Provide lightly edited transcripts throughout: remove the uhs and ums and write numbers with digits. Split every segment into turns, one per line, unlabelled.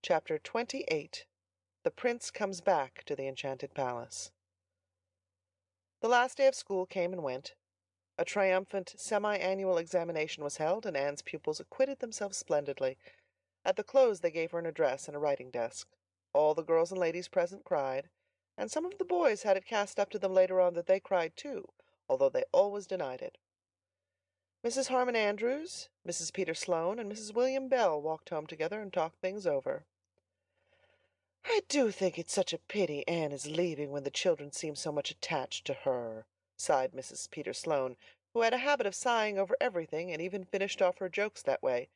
Chapter XXVIII. The Prince Comes Back to the Enchanted Palace. The last day of school came and went. A triumphant semi-annual examination was held, and Anne's pupils acquitted themselves splendidly. At the close they gave her an address and a writing desk. All the girls and ladies present cried, and some of the boys had it cast up to them later on that they cried too, although they always denied it. Mrs. Harmon Andrews, Mrs. Peter Sloane, and Mrs. William Bell walked home together and talked things over. "I do think it's such a pity Anne is leaving when the children seem so much attached to her," sighed Mrs. Peter Sloane, who had a habit of sighing over everything and even finished off her jokes that way.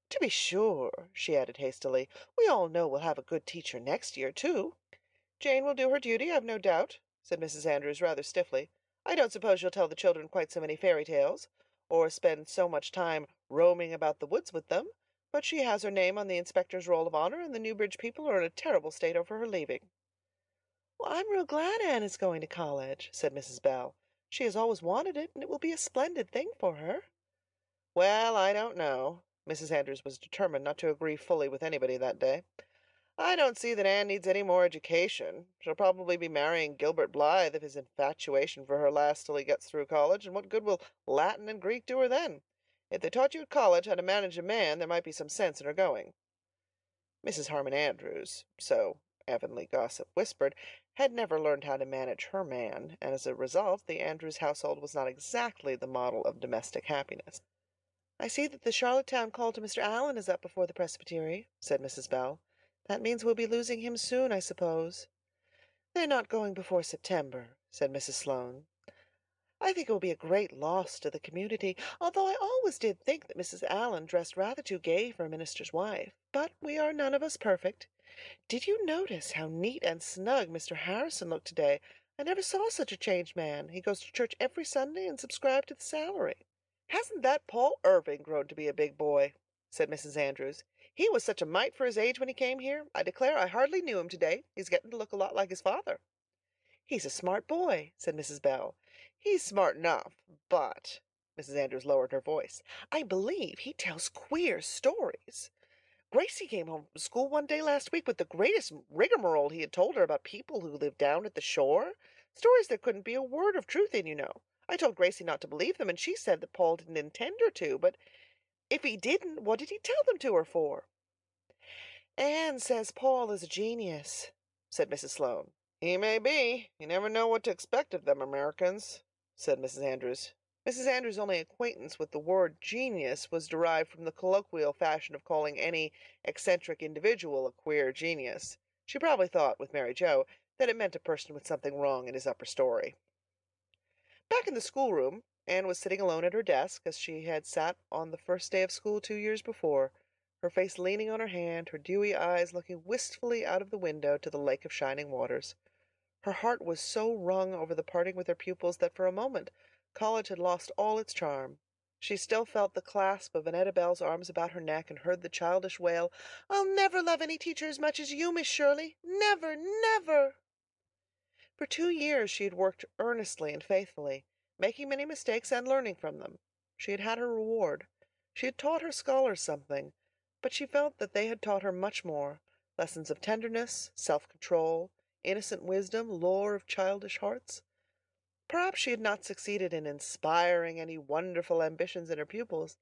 "To be sure," she added hastily, "we all know we'll have a good teacher next year, too." "Jane will do her duty, I've no doubt," said Mrs. Andrews rather stiffly. "I don't suppose you'll tell the children quite so many fairy tales, or spend so much time roaming about the woods with them, but she has her name on the inspector's roll of honor, and the Newbridge people are in a terrible state over her leaving." "Well, I'm real glad Anne is going to college," said Mrs. Bell. "She has always wanted it, and it will be a splendid thing for her." "Well, I don't know." Mrs. Andrews was determined not to agree fully with anybody that day. "I don't see that Anne needs any more education. She'll probably be marrying Gilbert Blythe if his infatuation for her lasts till he gets through college, and what good will Latin and Greek do her then? If they taught you at college how to manage a man, there might be some sense in her going." Mrs. Harmon Andrews, so Avonlea gossip whispered, had never learned how to manage her man, and as a result the Andrews household was not exactly the model of domestic happiness. "I see that the Charlottetown call to Mr. Allan is up before the presbytery," said Mrs. Bell. "That means we'll be losing him soon, I suppose." "They're not going before September," said Mrs. Sloane. "I think it will be a great loss to the community, although I always did think that Mrs. Allan dressed rather too gay for a minister's wife. But we are none of us perfect. Did you notice how neat and snug Mr. Harrison looked today? I never saw such a changed man. He goes to church every Sunday and subscribed to the salary." "Hasn't that Paul Irving grown to be a big boy?" said Mrs. Andrews. "He was such a mite for his age when he came here. I declare I hardly knew him today. He's getting to look a lot like his father." "He's a smart boy," said Mrs. Bell. "He's smart enough, but—" Mrs. Andrews lowered her voice. "I believe he tells queer stories. Gracie came home from school one day last week with the greatest rigmarole he had told her about people who lived down at the shore. Stories there couldn't be a word of truth in, you know. I told Gracie not to believe them, and she said that Paul didn't intend her to, but if he didn't, what did he tell them to her for?" "Anne says Paul is a genius," said Mrs. Sloane. "He may be. You never know what to expect of them Americans," said Mrs. Andrews. Mrs. Andrews' only acquaintance with the word genius was derived from the colloquial fashion of calling any eccentric individual a queer genius. She probably thought, with Mary Joe, that it meant a person with something wrong in his upper story. Back in the schoolroom, Anne was sitting alone at her desk, as she had sat on the first day of school 2 years before, her face leaning on her hand, her dewy eyes looking wistfully out of the window to the lake of shining waters. Her heart was so wrung over the parting with her pupils that for a moment college had lost all its charm. She still felt the clasp of Annetta Bell's arms about her neck and heard the childish wail, "I'll never love any teacher as much as you, Miss Shirley. Never, never!" For 2 years she had worked earnestly and faithfully, making many mistakes and learning from them. She had had her reward. She had taught her scholars something, but she felt that they had taught her much more, lessons of tenderness, self-control, innocent wisdom, lore of childish hearts. Perhaps she had not succeeded in inspiring any wonderful ambitions in her pupils,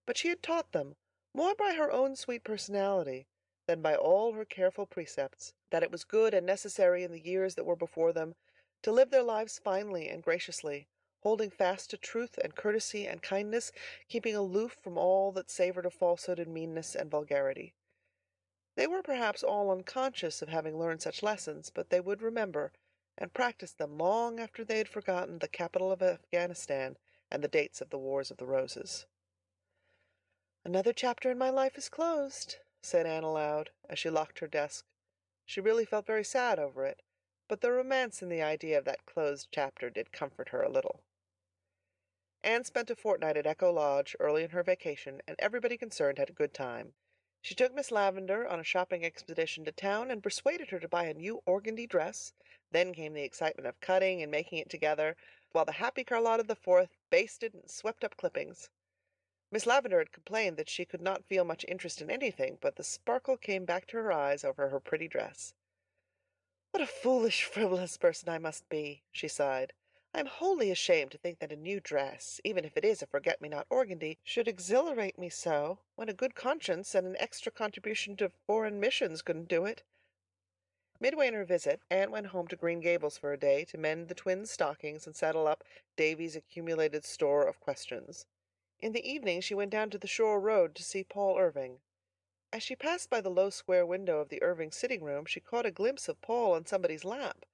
but she had taught them, more by her own sweet personality than by all her careful precepts, that it was good and necessary in the years that were before them to live their lives finely and graciously, holding fast to truth and courtesy and kindness, keeping aloof from all that savored of falsehood and meanness and vulgarity. They were perhaps all unconscious of having learned such lessons, but they would remember and practice them long after they had forgotten the capital of Afghanistan and the dates of the Wars of the Roses. "Another chapter in my life is closed," said Anne aloud, as she locked her desk. She really felt very sad over it, but the romance in the idea of that closed chapter did comfort her a little. Anne spent a fortnight at Echo Lodge early in her vacation, and everybody concerned had a good time. She took Miss Lavender on a shopping expedition to town and persuaded her to buy a new organdy dress. Then came the excitement of cutting and making it together, while the happy Charlotta the Fourth basted and swept up clippings. Miss Lavender had complained that she could not feel much interest in anything, but the sparkle came back to her eyes over her pretty dress. "What a foolish, frivolous person I must be," she sighed. "I am wholly ashamed to think that a new dress, even if it is a forget-me-not organdy, should exhilarate me so, when a good conscience and an extra contribution to foreign missions couldn't do it." Midway in her visit, Anne went home to Green Gables for a day to mend the twins' stockings and settle up Davy's accumulated store of questions. In the evening she went down to the shore road to see Paul Irving. As she passed by the low square window of the Irving sitting room, she caught a glimpse of Paul on somebody's lap.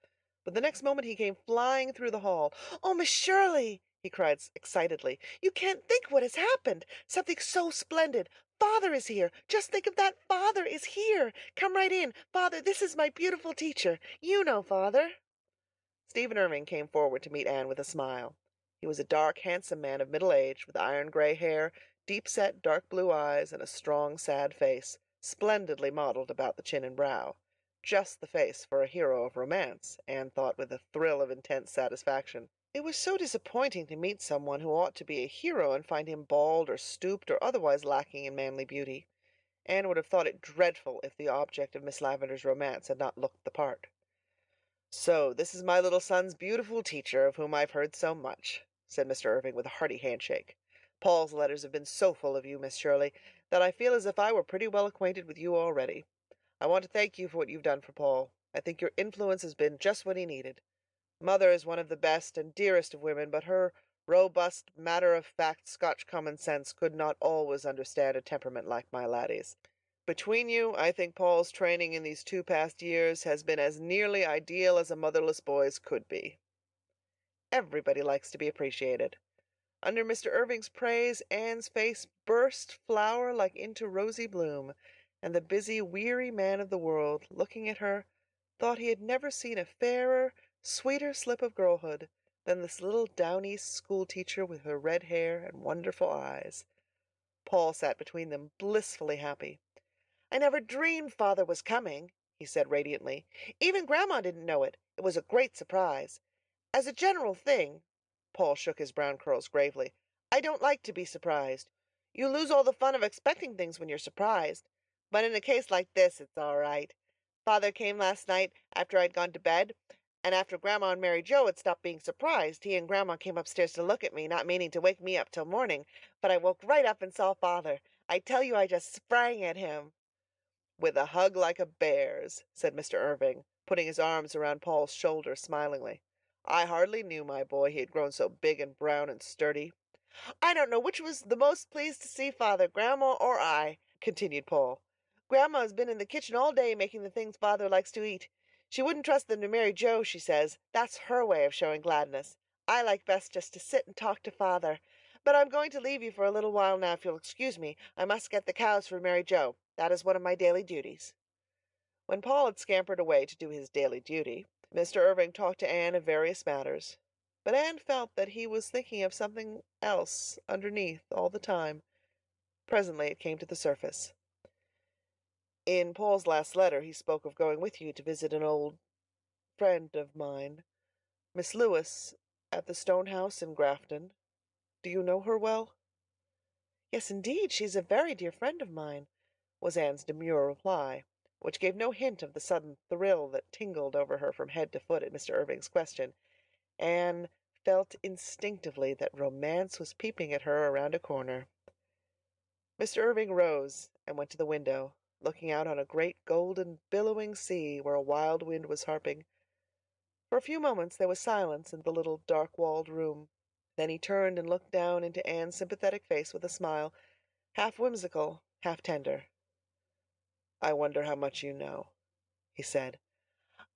But the next moment he came flying through the hall. "Oh, Miss Shirley!" he cried excitedly. "You can't think what has happened! Something so splendid! Father is here! Just think of that! Father is here! Come right in! Father, this is my beautiful teacher. You know, Father." Stephen Irving came forward to meet Anne with a smile. He was a dark, handsome man of middle age, with iron-gray hair, deep-set, dark blue eyes, and a strong, sad face, splendidly modeled about the chin and brow. Just the face for a hero of romance, Anne thought with a thrill of intense satisfaction. It was so disappointing to meet someone who ought to be a hero and find him bald or stooped or otherwise lacking in manly beauty. Anne would have thought it dreadful if the object of Miss Lavendar's romance had not looked the part. "So this is my little son's beautiful teacher, of whom I've heard so much," said Mr. Irving with a hearty handshake. "Paul's letters have been so full of you, Miss Shirley, that I feel as if I were pretty well acquainted with you already. I want to thank you for what you've done for Paul. I think your influence has been just what he needed. Mother is one of the best and dearest of women, but her robust, matter-of-fact Scotch common sense could not always understand a temperament like my laddie's. Between you, I think Paul's training in these 2 past years has been as nearly ideal as a motherless boy's could be." Everybody likes to be appreciated. Under Mr. Irving's praise, Anne's face burst flower like into rosy bloom, and the busy, weary man of the world, looking at her, thought he had never seen a fairer, sweeter slip of girlhood than this little down east schoolteacher with her red hair and wonderful eyes. Paul sat between them, blissfully happy. "I never dreamed Father was coming," he said radiantly. "Even Grandma didn't know it. It was a great surprise. As a general thing," Paul shook his brown curls gravely, "I don't like to be surprised. You lose all the fun of expecting things when you're surprised. But in a case like this, it's all right. Father came last night after I'd gone to bed, and after Grandma and Mary Joe had stopped being surprised, he and Grandma came upstairs to look at me, not meaning to wake me up till morning. But I woke right up and saw Father. I tell you I just sprang at him." "With a hug like a bear's," said Mr. Irving, putting his arms around Paul's shoulders smilingly. "I hardly knew, my boy, he had grown so big and brown and sturdy." "I don't know which was the most pleased to see Father, Grandma or I," continued Paul. "Grandma has been in the kitchen all day making the things Father likes to eat. She wouldn't trust them to Mary Joe, she says. That's her way of showing gladness. I like best just to sit and talk to Father. But I'm going to leave you for a little while now, if you'll excuse me. I must get the cows for Mary Joe. That is one of my daily duties." When Paul had scampered away to do his daily duty, Mr. Irving talked to Anne of various matters. But Anne felt that he was thinking of something else underneath all the time. Presently it came to the surface. "In Paul's last letter he spoke of going with you to visit an old friend of mine, Miss Lewis, at the stone house in Grafton. Do you know her well?" "Yes, indeed, she is a very dear friend of mine," was Anne's demure reply, which gave no hint of the sudden thrill that tingled over her from head to foot at Mr. Irving's question. Anne felt instinctively that romance was peeping at her around a corner. Mr. Irving rose and went to the window, looking out on a great golden billowing sea where a wild wind was harping. For a few moments there was silence in the little dark-walled room. Then he turned and looked down into Anne's sympathetic face with a smile, half whimsical, half tender. "I wonder how much you know," he said.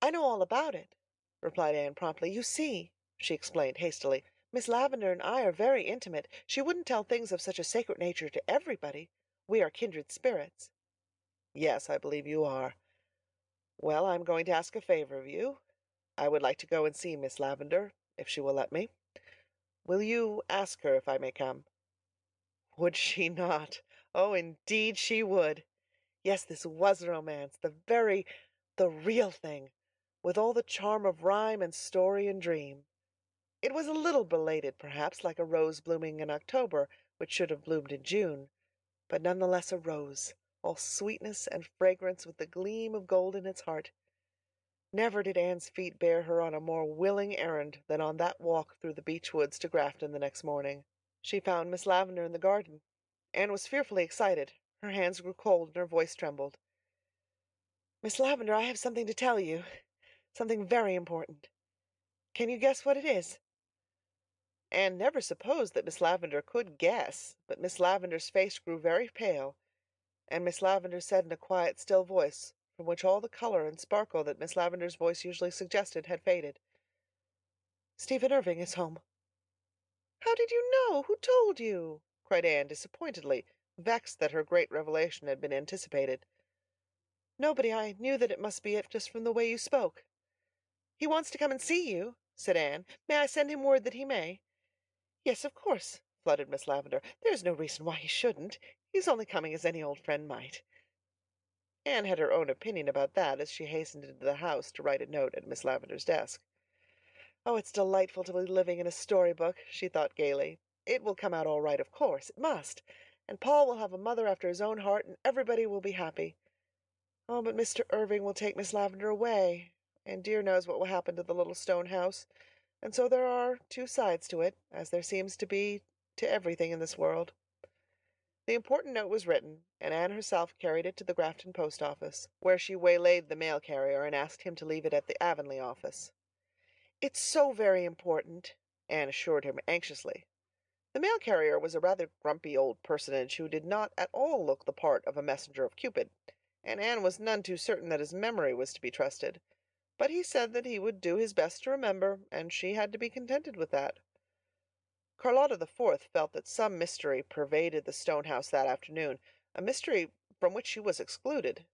"I know all about it," replied Anne promptly. "You see," she explained hastily, "Miss Lavender and I are very intimate. She wouldn't tell things of such a sacred nature to everybody. We are kindred spirits." "Yes, I believe you are. Well, I'm going to ask a favor of you. I would like to go and see Miss Lavender, if she will let me. Will you ask her if I may come?" Would she not? Oh, indeed she would. Yes, this was romance, the real thing, with all the charm of rhyme and story and dream. It was a little belated, perhaps, like a rose blooming in October, which should have bloomed in June, but none the less a rose, all sweetness and fragrance with the gleam of gold in its heart. Never did Anne's feet bear her on a more willing errand than on that walk through the beech woods to Grafton the next morning. She found Miss Lavendar in the garden. Anne was fearfully excited. Her hands grew cold and her voice trembled. "Miss Lavendar, I have something to tell you. Something very important. Can you guess what it is?" Anne never supposed that Miss Lavendar could guess, but Miss Lavendar's face grew very pale, and Miss Lavendar said in a quiet, still voice, from which all the color and sparkle that Miss Lavendar's voice usually suggested had faded, "Stephen Irving is home." "How did you know? Who told you?" cried Anne disappointedly, vexed that her great revelation had been anticipated. "Nobody. I knew that it must be it just from the way you spoke." "He wants to come and see you," said Anne. "May I send him word that he may?" "Yes, of course," fluttered Miss Lavendar. "There's no reason why he shouldn't. He's only coming as any old friend might." Anne had her own opinion about that as she hastened into the house to write a note at Miss Lavendar's desk. "Oh, it's delightful to be living in a storybook," she thought gaily. "It will come out all right, of course. It must. And Paul will have a mother after his own heart, and everybody will be happy. Oh, but Mr. Irving will take Miss Lavendar away, and dear knows what will happen to the little stone house. And so there are two sides to it, as there seems to be to everything in this world." The important note was written, and Anne herself carried it to the Grafton post office, where she waylaid the mail carrier and asked him to leave it at the Avonlea office. "It's so very important," Anne assured him anxiously. The mail carrier was a rather grumpy old personage who did not at all look the part of a messenger of Cupid, and Anne was none too certain that his memory was to be trusted. But he said that he would do his best to remember, and she had to be contented with that. Charlotta the Fourth felt that some mystery pervaded the stone house that afternoon, a mystery from which she was excluded.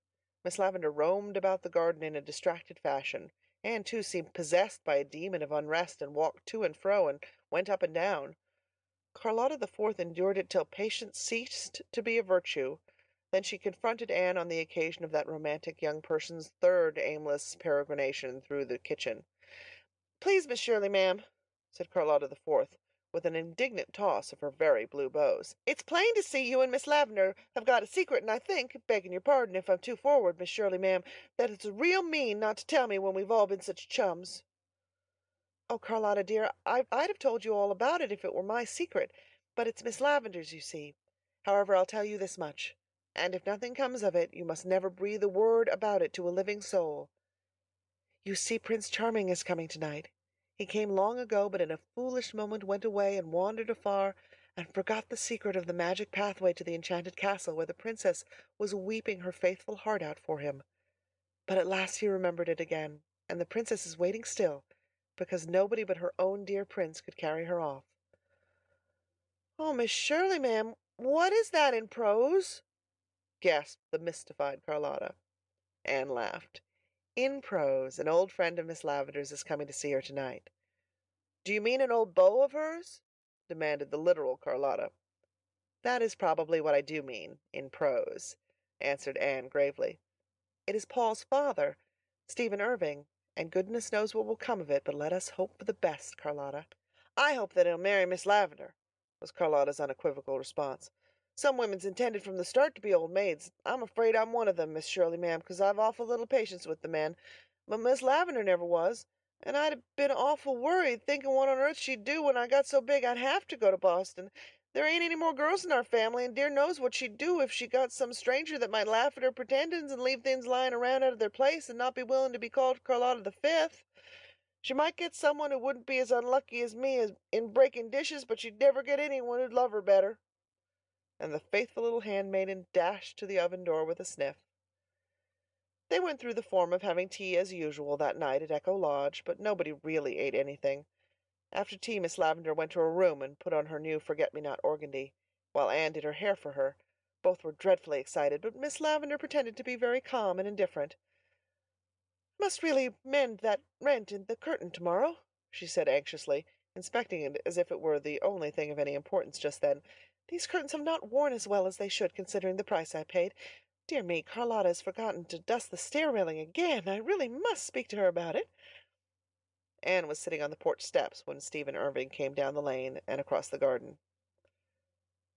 Miss Lavendar roamed about the garden in a distracted fashion. Anne, too, seemed possessed by a demon of unrest and walked to and fro and went up and down. Charlotta the Fourth endured it till patience ceased to be a virtue. Then she confronted Anne on the occasion of that romantic young person's third aimless peregrination through the kitchen. "Please, Miss Shirley, ma'am," said Charlotta the Fourth, with an indignant toss of her very blue bows, "it's plain to see you and Miss Lavendar have got a secret, and I think, begging your pardon if I'm too forward, Miss Shirley, ma'am, that it's real mean not to tell me when we've all been such chums." "Oh, Charlotta, dear, I'd have told you all about it if it were my secret, but it's Miss Lavendar's, you see. However, I'll tell you this much, and if nothing comes of it, you must never breathe a word about it to a living soul. You see, Prince Charming is coming tonight. He came long ago, but in a foolish moment went away and wandered afar, and forgot the secret of the magic pathway to the enchanted castle where the princess was weeping her faithful heart out for him. But at last he remembered it again, and the princess is waiting still, because nobody but her own dear prince could carry her off." "Oh, Miss Shirley, ma'am, what is that in prose?" gasped the mystified Charlotta. Anne laughed. "In prose. An old friend of Miss Lavendar's is coming to see her tonight." "Do you mean an old beau of hers?" demanded the literal Charlotta. "That is probably what I do mean, in prose," answered Anne gravely. "It is Paul's father, Stephen Irving, and goodness knows what will come of it, but let us hope for the best, Charlotta." "I hope that he'll marry Miss Lavendar," was Charlotta's unequivocal response. "Some women's intended from the start to be old maids. I'm afraid I'm one of them, Miss Shirley, ma'am, 'cause I've awful little patience with the man. But Miss Lavendar never was, and I'd have been awful worried, thinking what on earth she'd do when I got so big I'd have to go to Boston. There ain't any more girls in our family, and dear knows what she'd do if she got some stranger that might laugh at her pretendings and leave things lying around out of their place and not be willing to be called Charlotta the Fifth. She might get someone who wouldn't be as unlucky as me in breaking dishes, but she'd never get anyone who'd love her better." And the faithful little handmaiden dashed to the oven door with a sniff. They went through the form of having tea as usual that night at Echo Lodge, but nobody really ate anything. After tea Miss Lavendar went to her room and put on her new forget-me-not organdy, while Anne did her hair for her. Both were dreadfully excited, but Miss Lavendar pretended to be very calm and indifferent. "I must really mend that rent in the curtain tomorrow," she said anxiously, inspecting it as if it were the only thing of any importance just then. "These curtains have not worn as well as they should, considering the price I paid. Dear me, Charlotta has forgotten to dust the stair railing again. I really must speak to her about it." Anne was sitting on the porch steps when Stephen Irving came down the lane and across the garden.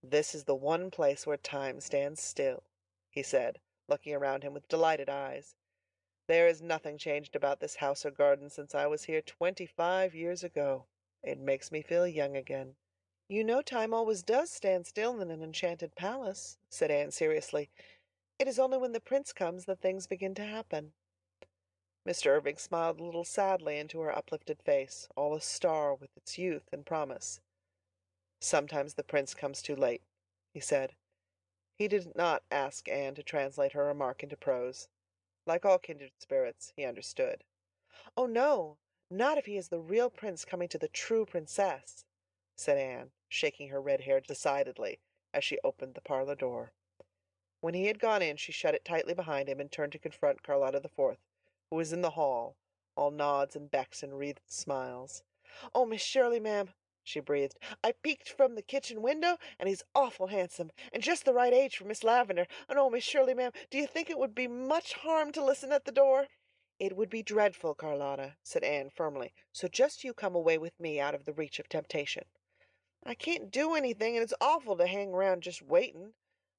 This is the one place where time stands still, he said, looking around him with delighted eyes. There is nothing changed about this house or garden since I was here 25 years ago. It makes me feel young again. You know time always does stand still in an enchanted palace, said Anne seriously. It is only when the prince comes that things begin to happen. Mr. Irving smiled a little sadly into her uplifted face, all a star with its youth and promise. Sometimes the prince comes too late, he said. He did not ask Anne to translate her remark into prose. Like all kindred spirits, he understood. Oh, no, not if he is the real prince coming to the true princess, said Anne, shaking her red hair decidedly as she opened the parlor door. When he had gone in, she shut it tightly behind him and turned to confront Charlotta the Fourth, who was in the hall, all nods and becks and wreathed smiles. "Oh, Miss Shirley, ma'am," she breathed, "I peeked from the kitchen window, and he's awful handsome, and just the right age for Miss Lavender. And oh, Miss Shirley, ma'am, do you think it would be much harm to listen at the door?" "It would be dreadful, Charlotta," said Anne firmly. "So just you come away with me out of the reach of temptation." "I can't do anything, and it's awful to hang around just waiting,"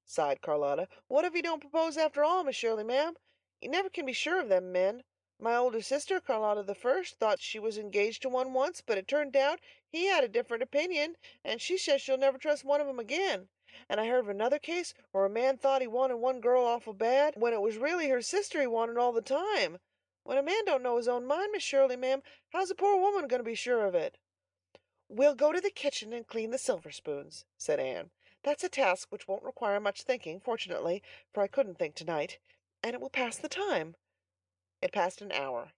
sighed Charlotta. "What if he don't propose after all, Miss Shirley, ma'am? You never can be sure of them men. My older sister, Charlotta the First, thought she was engaged to one once, but it turned out he had a different opinion, and she says she'll never trust one of 'em again. And I heard of another case where a man thought he wanted one girl awful bad, when it was really her sister he wanted all the time. When a man don't know his own mind, Miss Shirley, ma'am, how's a poor woman going to be sure of it?" "We'll go to the kitchen and clean the silver spoons," said Anne. "That's a task which won't require much thinking, fortunately, for I couldn't think tonight, and it will pass the time." It passed an hour.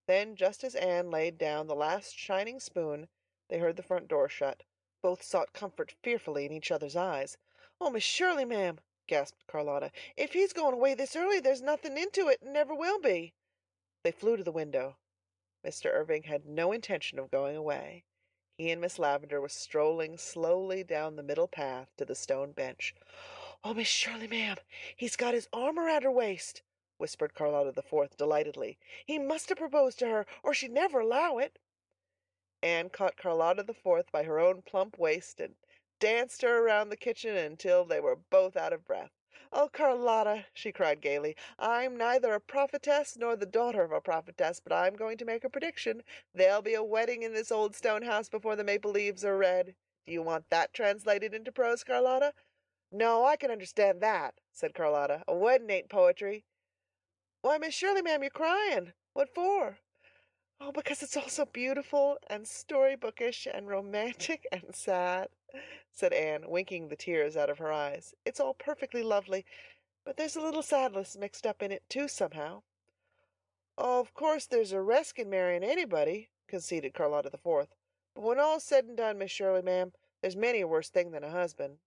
Then, just as Anne laid down the last shining spoon, they heard the front door shut. Both sought comfort fearfully in each other's eyes. "Oh, Miss Shirley, ma'am," gasped Charlotta, "if he's going away this early, there's nothing into it, and never will be." They flew to the window. Mr. Irving had no intention of going away. He and Miss Lavendar were strolling slowly down the middle path to the stone bench. "Oh, Miss Shirley, ma'am, he's got his arm around her waist," whispered Charlotta the Fourth delightedly. "He must have proposed to her, or she'd never allow it." Anne caught Charlotta the Fourth by her own plump waist and danced her around the kitchen until they were both out of breath. "Oh, Charlotta," she cried gaily, "I'm neither a prophetess nor the daughter of a prophetess, but I'm going to make a prediction. There'll be a wedding in this old stone house before the maple leaves are red. Do you want that translated into prose, Charlotta?" "No, I can understand that," said Charlotta. "A wedding ain't poetry." "Why, Miss Shirley, ma'am, you're crying. What for?" "Oh, because it's all so beautiful and storybookish and romantic and sad," said Anne, winking the tears out of her eyes. "It's all perfectly lovely, but there's a little sadness mixed up in it, too, somehow." "Oh, of course there's a resk in marrying anybody," conceded Charlotta the Fourth. "But when all's said and done, Miss Shirley, ma'am, there's many a worse thing than a husband.